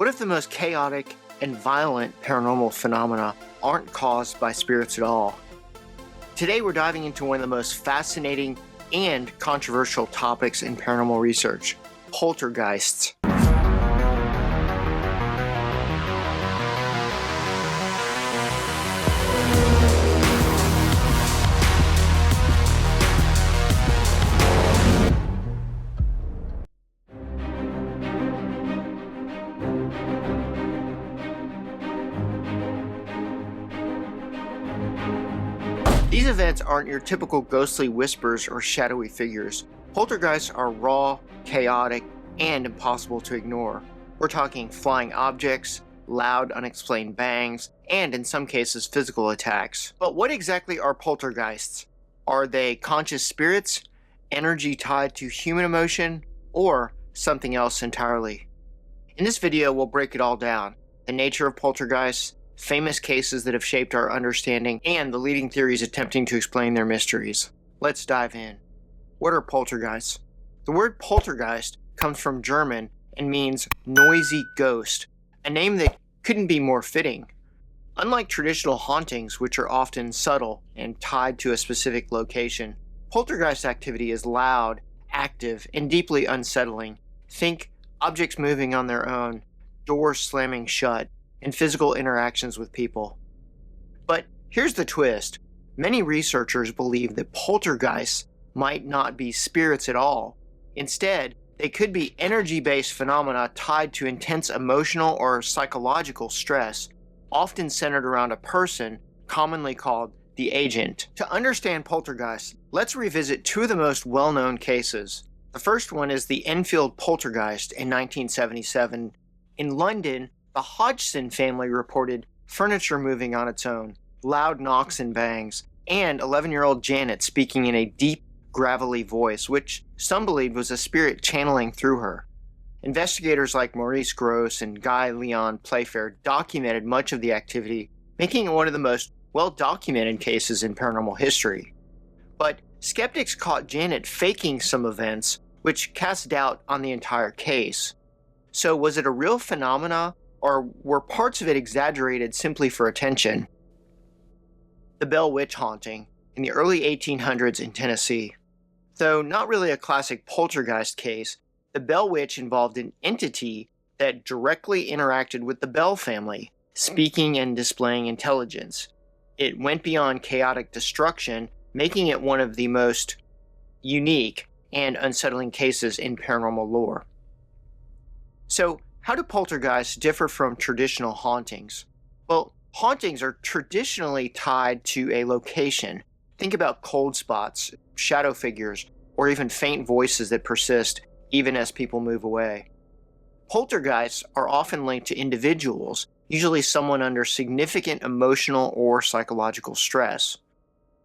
What if the most chaotic and violent paranormal phenomena aren't caused by spirits at all? Today we're diving into one of the most fascinating and controversial topics in paranormal research: poltergeists. These events aren't your typical ghostly whispers or shadowy figures. Poltergeists are raw, chaotic, and impossible to ignore. We're talking flying objects, loud unexplained bangs, and in some cases physical attacks. But what exactly are poltergeists? Are they conscious spirits, energy tied to human emotion, or something else entirely? In this video we'll break it all down: the nature of poltergeists, famous cases that have shaped our understanding, and the leading theories attempting to explain their mysteries. Let's dive in. What are poltergeists? The word poltergeist comes from German and means noisy ghost, a name that couldn't be more fitting. Unlike traditional hauntings, which are often subtle and tied to a specific location, poltergeist activity is loud, active, and deeply unsettling. Think objects moving on their own, doors slamming shut, and physical interactions with people. But here's the twist. Many researchers believe that poltergeists might not be spirits at all. Instead, they could be energy-based phenomena tied to intense emotional or psychological stress, often centered around a person, commonly called the agent. To understand poltergeists, let's revisit two of the most well-known cases. The first one is the Enfield Poltergeist in 1977. In London, the Hodgson family reported furniture moving on its own, loud knocks and bangs, and 11-year-old Janet speaking in a deep, gravelly voice, which some believed was a spirit channeling through her. Investigators like Maurice Grosse and Guy Leon Playfair documented much of the activity, making it one of the most well-documented cases in paranormal history. But skeptics caught Janet faking some events, which cast doubt on the entire case. So was it a real phenomena, or were parts of it exaggerated simply for attention? The Bell Witch haunting in the early 1800s in Tennessee. Though not really a classic poltergeist case, the Bell Witch involved an entity that directly interacted with the Bell family, speaking and displaying intelligence. It went beyond chaotic destruction, making it one of the most unique and unsettling cases in paranormal lore. So, how do poltergeists differ from traditional hauntings? Well, hauntings are traditionally tied to a location. Think about cold spots, shadow figures, or even faint voices that persist even as people move away. Poltergeists are often linked to individuals, usually someone under significant emotional or psychological stress.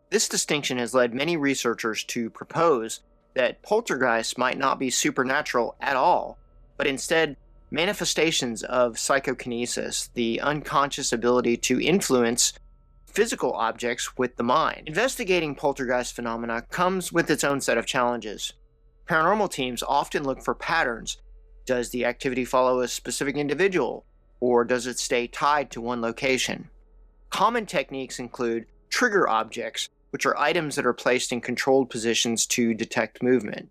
This distinction has led many researchers to propose that poltergeists might not be supernatural at all, but instead manifestations of psychokinesis, the unconscious ability to influence physical objects with the mind. Investigating poltergeist phenomena comes with its own set of challenges. Paranormal teams often look for patterns. Does the activity follow a specific individual, or does it stay tied to one location? Common techniques include trigger objects, which are items that are placed in controlled positions to detect movement.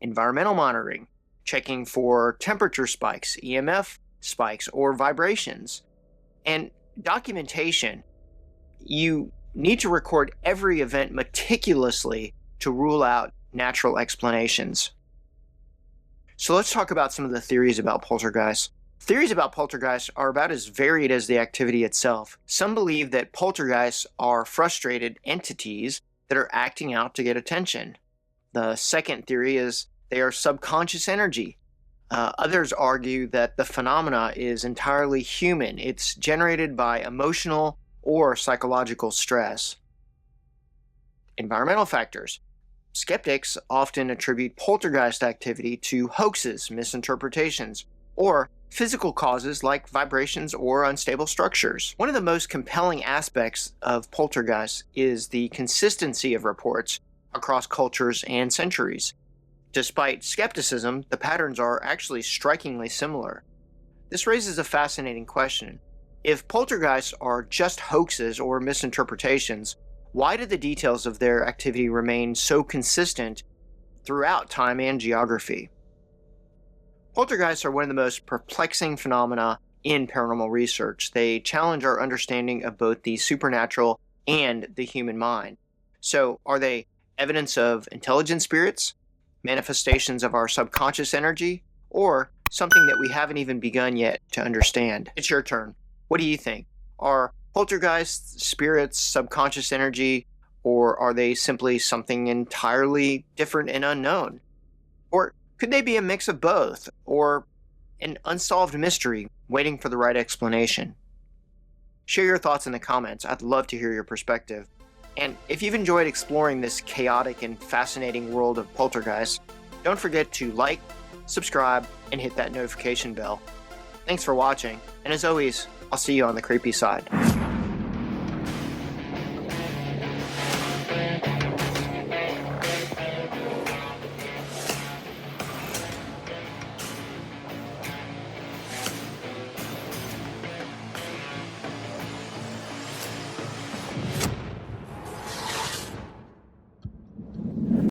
Environmental monitoring, checking for temperature spikes, EMF spikes, or vibrations. And documentation. You need to record every event meticulously to rule out natural explanations. So let's talk about some of the theories about poltergeists. Theories about poltergeists are about as varied as the activity itself. Some believe that poltergeists are frustrated entities that are acting out to get attention. The second theory is they are subconscious energy. Others argue that the phenomena is entirely human. It's generated by emotional or psychological stress. Environmental factors. Skeptics often attribute poltergeist activity to hoaxes, misinterpretations, or physical causes like vibrations or unstable structures. One of the most compelling aspects of poltergeists is the consistency of reports across cultures and centuries. Despite skepticism, the patterns are actually strikingly similar. This raises a fascinating question. If poltergeists are just hoaxes or misinterpretations, why do the details of their activity remain so consistent throughout time and geography? Poltergeists are one of the most perplexing phenomena in paranormal research. They challenge our understanding of both the supernatural and the human mind. So, are they evidence of intelligent spirits, manifestations of our subconscious energy, or something that we haven't even begun yet to understand? It's your turn. What do you think? Are poltergeists spirits, subconscious energy, or are they simply something entirely different and unknown? Or could they be a mix of both, or an unsolved mystery waiting for the right explanation? Share your thoughts in the comments. I'd love to hear your perspective. And if you've enjoyed exploring this chaotic and fascinating world of poltergeists, don't forget to like, subscribe, and hit that notification bell. Thanks for watching, and as always, I'll see you on the creepy side.